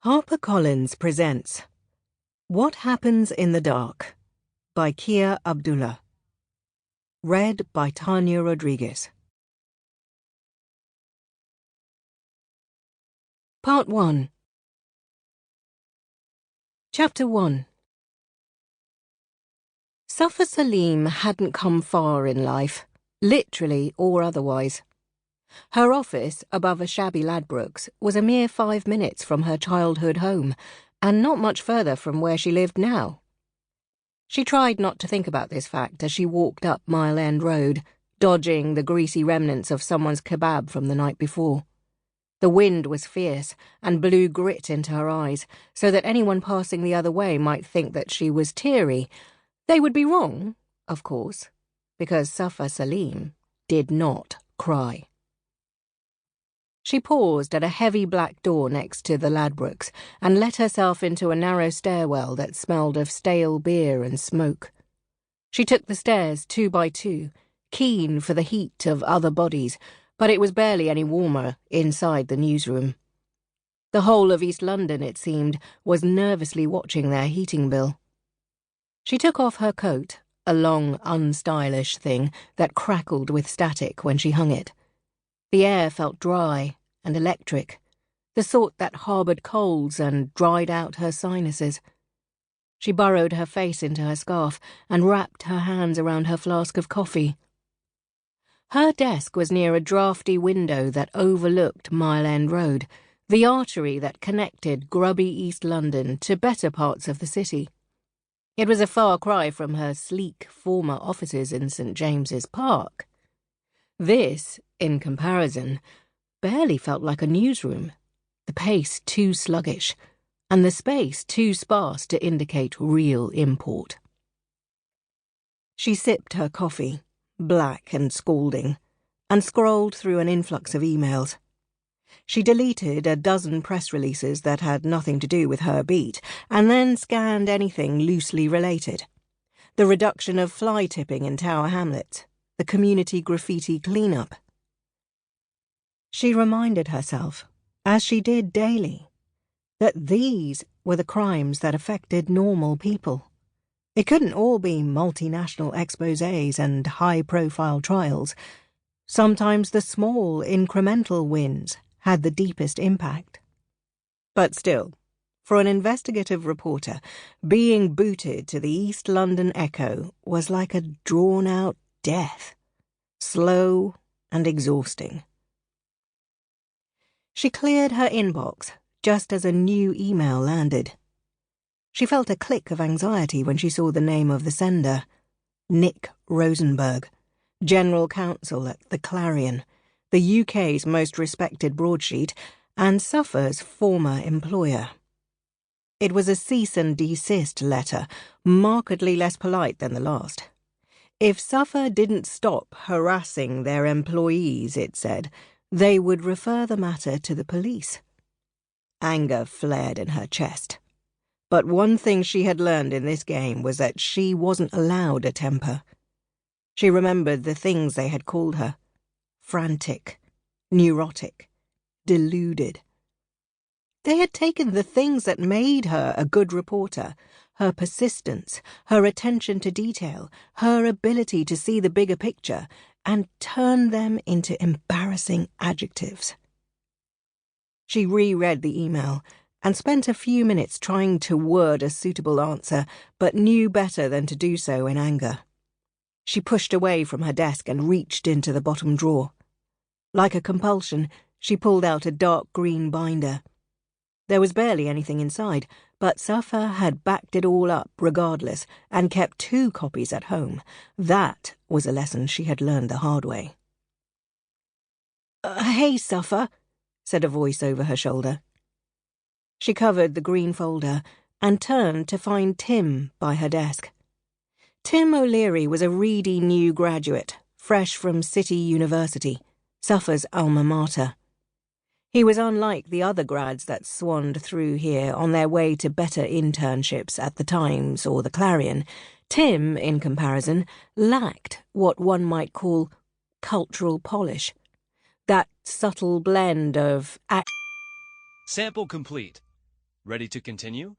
HarperCollins presents What Happens in the Dark by Abdullah. Read by Tania Rodrigues. Part 1. Chapter 1. Safa Salim hadn't come far in life, literally or otherwise. Her office, above a shabby Ladbrokes, was a mere 5 minutes from her childhood home, and not much further from where she lived now. She tried not to think about this fact as she walked up Mile End Road, dodging the greasy remnants of someone's kebab from the night before. The wind was fierce and blew grit into her eyes, so that anyone passing the other way might think that she was teary. They would be wrong, of course, because Safa Salim did not cry. She paused at a heavy black door next to the Ladbrokes and let herself into a narrow stairwell that smelled of stale beer and smoke. She took the stairs 2 by 2, keen for the heat of other bodies, but it was barely any warmer inside the newsroom. The whole of East London, it seemed, was nervously watching their heating bill. She took off her coat, a long, unstylish thing that crackled with static when she hung it. The air felt dry and electric, the sort that harboured colds and dried out her sinuses. She burrowed her face into her scarf and wrapped her hands around her flask of coffee. Her desk was near a draughty window that overlooked Mile End Road, the artery that connected grubby East London to better parts of the city. It was a far cry from her sleek former offices in St. James's Park. This, in comparison, barely felt like a newsroom, the pace too sluggish, and the space too sparse to indicate real import. She sipped her coffee, black and scalding, and scrolled through an influx of emails. She deleted a dozen press releases that had nothing to do with her beat, and then scanned anything loosely related. The reduction of fly tipping in Tower Hamlets, the community graffiti cleanup. She reminded herself, as she did daily, that these were the crimes that affected normal people. It couldn't all be multinational exposés and high-profile trials. Sometimes the small, incremental wins had the deepest impact. But still, for an investigative reporter, being booted to the East London Echo was like a drawn-out death, slow and exhausting. She cleared her inbox just as a new email landed. She felt a click of anxiety when she saw the name of the sender, Nick Rosenberg, General Counsel at the Clarion, the UK's most respected broadsheet, and Safa's former employer. It was a cease and desist letter, markedly less polite than the last. If Safa didn't stop harassing their employees, it said, they would refer the matter to the police. Anger flared in her chest. But one thing she had learned in this game was that she wasn't allowed a temper. She remembered the things they had called her: frantic, neurotic, deluded. They had taken the things that made her a good reporter, her persistence, her attention to detail, her ability to see the bigger picture, and turned them into embarrassing adjectives. She reread the email and spent a few minutes trying to word a suitable answer, but knew better than to do so in anger. She pushed away from her desk and reached into the bottom drawer. Like a compulsion, she pulled out a dark green binder. There was barely anything inside, but Safa had backed it all up regardless and kept 2 copies at home. That was a lesson she had learned the hard way. Hey, Safa," said a voice over her shoulder. She covered the green folder and turned to find Tim by her desk. Tim O'Leary was a reedy new graduate, fresh from City University, Safa's alma mater. He was unlike the other grads that swanned through here on their way to better internships at the Times or the Clarion. Tim, in comparison, lacked what one might call cultural polish. That subtle blend of Sample complete. Ready to continue?